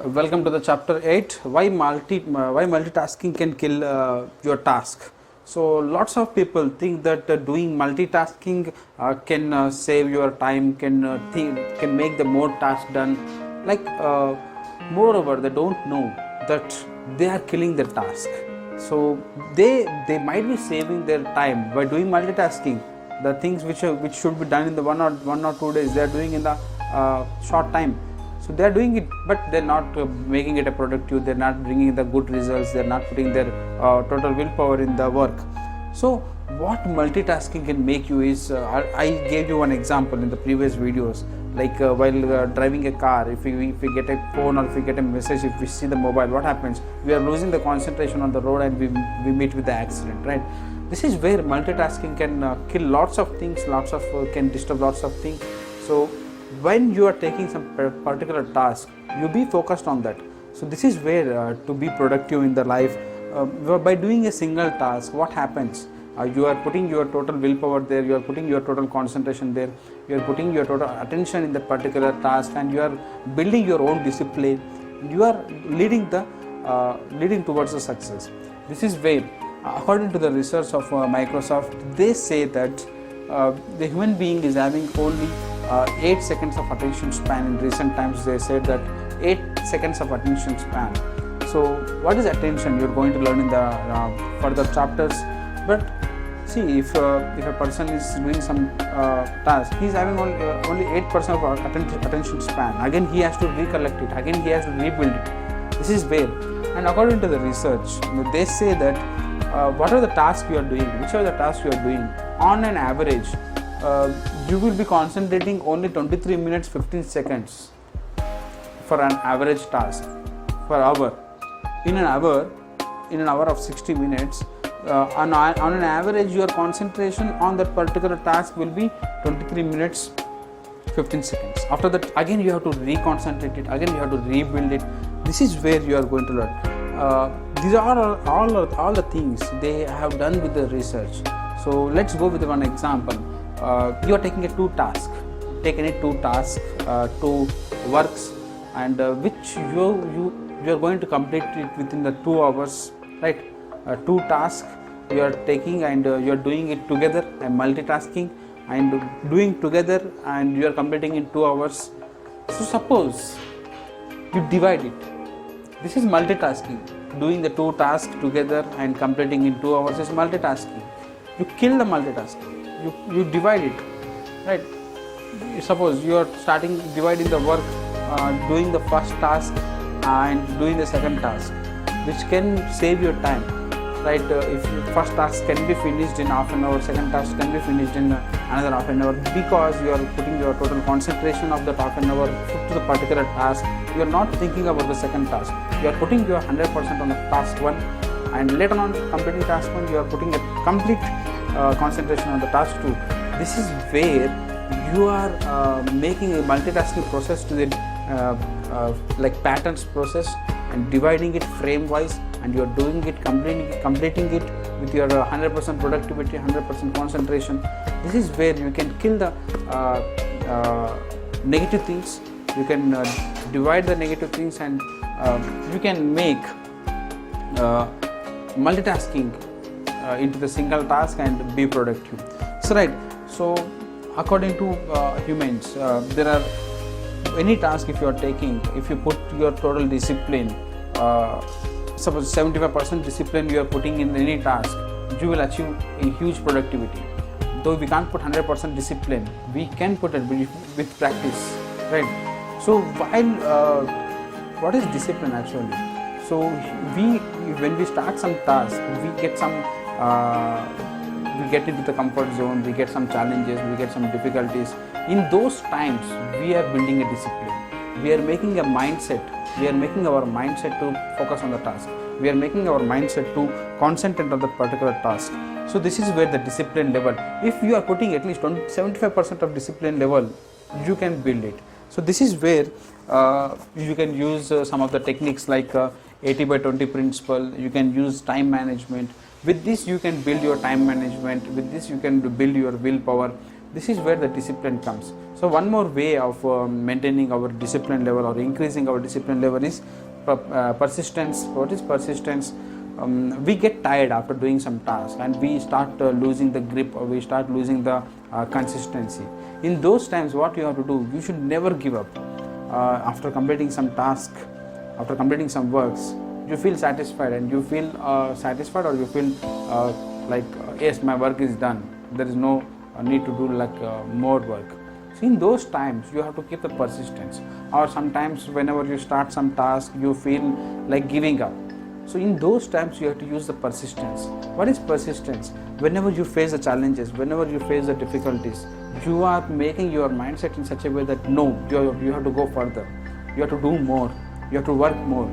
Welcome to the chapter 8, why multitasking can kill your task. So lots of people think that doing multitasking can save your time, can make the more task done. Like moreover, they don't know that they are killing their task. So they might be saving their time by doing multitasking. The things which should be done in the one or 2 days, they are doing in the short time. So they are doing it, but they're not making it a productive. They're not bringing the good results. They're not putting their total willpower in the work. So what multitasking can make you is, I gave you one example in the previous videos. Like while driving a car, if we get a phone or if we get a message, if we see the mobile, what happens? We are losing the concentration on the road and we meet with the accident, right? This is where multitasking can kill lots of things, can disturb lots of things. So when you are taking some particular task, you be focused on that. So this is where to be productive in the life, by doing a single task, what happens? You are putting your total willpower there, you are putting your total concentration there, you are putting your total attention in that particular task, and you are building your own discipline. You are leading towards the success. This is where, according to the research of Microsoft, they say that the human being is having only 8 seconds of attention span. In recent times, they said that 8 seconds of attention span. So what is attention? You're going to learn in the further chapters. But see, if a person is doing some task, he's having only 8% of attention span. Again, he has to recollect it. Again, he has to rebuild it. This is where, and according to the research, they say that what are the tasks you are doing, which are the tasks you are doing, on an average, you will be concentrating only 23 minutes 15 seconds for an average task per hour. In an hour of 60 minutes, on an average, your concentration on that particular task will be 23 minutes 15 seconds. After that, again you have to reconcentrate it, again you have to rebuild it. This is where you are going to learn. These are all the things they have done with the research. So let's go with one example. You are taking two tasks, two works, and which you are going to complete it within the 2 hours, right? Two tasks you are taking and you are doing it together, and multitasking and doing together, and you are completing in 2 hours. So suppose you divide it. This is multitasking. Doing the two tasks together and completing in 2 hours is multitasking. You kill the multitasking. You divide it, right? Suppose you are dividing the work, doing the first task and doing the second task, which can save your time, right? If the first task can be finished in half an hour, second task can be finished in another half an hour, because you are putting your total concentration of that half an hour to the particular task. You are not thinking about the second task. You are putting your 100% on the task 1, and later on completing task 1, you are putting a complete concentration on the task 2. This is where you are making a multitasking process to the like patterns process, and dividing it frame wise, and you are doing it, completing it with your 100% productivity, 100% concentration. This is where you can kill the negative things. You can divide the negative things, and you can make multitasking into the single task and be productive. So right, so according to humans, there are any task if you are taking, if you put your total discipline, suppose 75% discipline you are putting in any task, you will achieve a huge productivity. Though we can't put 100% discipline, we can put it with practice, right? So while what is discipline actually? So when we start some task, we get into the comfort zone, we get some challenges, we get some difficulties. In those times, we are building a discipline. We are making a mindset. We are making our mindset to focus on the task. We are making our mindset to concentrate on that particular task. So this is where the discipline level, if you are putting at least 75% of discipline level, you can build it. So this is where you can use some of the techniques like 80/20 principle. You can use time management. With this you can build your time management. With this you can build your willpower. This is where the discipline comes. So one more way of maintaining our discipline level or increasing our discipline level is persistence. What is persistence? We get tired after doing some task and we start losing the grip, or we start losing the consistency. In those times, what you have to do, you should never give up. After completing some task, after completing some works, you feel satisfied, and you feel satisfied, or you feel yes, my work is done, there is no need to do more work. So in those times you have to keep the persistence. Or sometimes whenever you start some task, you feel like giving up. So in those times you have to use the persistence. What is persistence? Whenever you face the challenges, whenever you face the difficulties, you are making your mindset in such a way that no, you have to go further, you have to do more, you have to work more.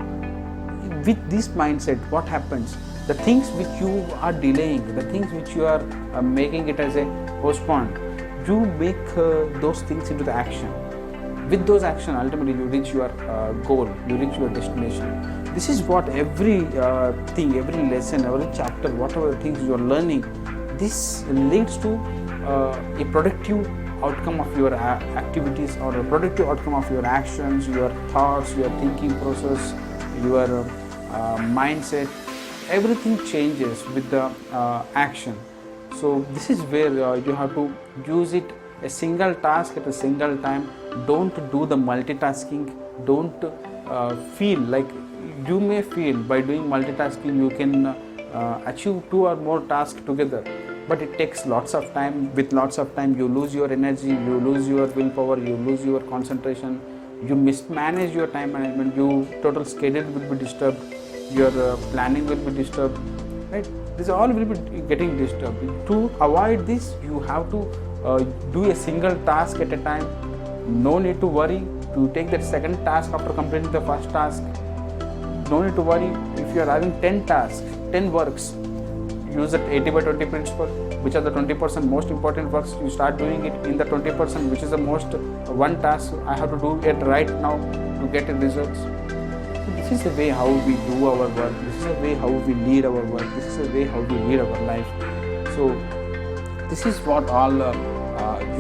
With this mindset, what happens? The things which you are delaying, the things which you are making it as a postpone, you make those things into the action. With those action, ultimately you reach your goal, you reach your destination. This is what every thing, every lesson, every chapter, whatever things you are learning, this leads to a productive outcome of your activities, or a productive outcome of your actions, your thoughts, your thinking process, your mindset. Everything changes with the action. So this is where you have to use it a single task at a single time. Don't do the multitasking. Don't feel like, you may feel by doing multitasking you can achieve 2 or more tasks together, but it takes lots of time. With lots of time you lose your energy, you lose your willpower, you lose your concentration, you mismanage your time management, your total schedule will be disturbed, your planning will be disturbed, right? This all will be getting disturbed. To avoid this, you have to do a single task at a time. No need to worry to take that second task after completing the first task. No need to worry if you are having 10 tasks, 10 works. Use that 80/20 principle. Which are the 20% most important works? You start doing it in the 20%, which is the most one task I have to do it right now to get results. This is the way how we do our work. This is the way how we lead our work. This is the way how we lead our life. So this is what all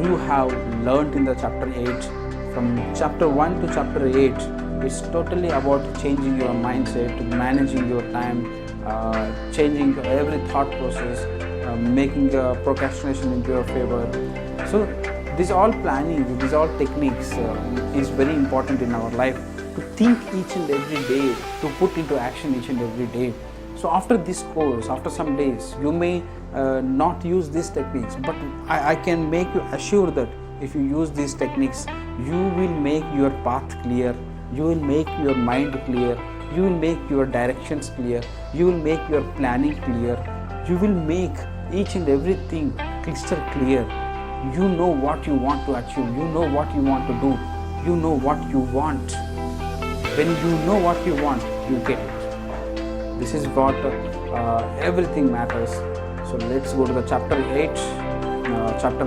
you have learned in the chapter 8. From chapter 1 to chapter 8, it's totally about changing your mindset, managing your time, changing every thought process, making procrastination into your favor. So this all planning, these all techniques is very important in our life, to think each and every day, to put into action each and every day. So after this course, after some days, you may not use these techniques, but I can make you assure that if you use these techniques, you will make your path clear, you will make your mind clear, you will make your directions clear, you will make your planning clear, you will make each and everything crystal clear. You know what you want to achieve, you know what you want to do, you know what you want. When you know what you want, you get it. This is what everything matters. So let's go to the chapter 8, chapter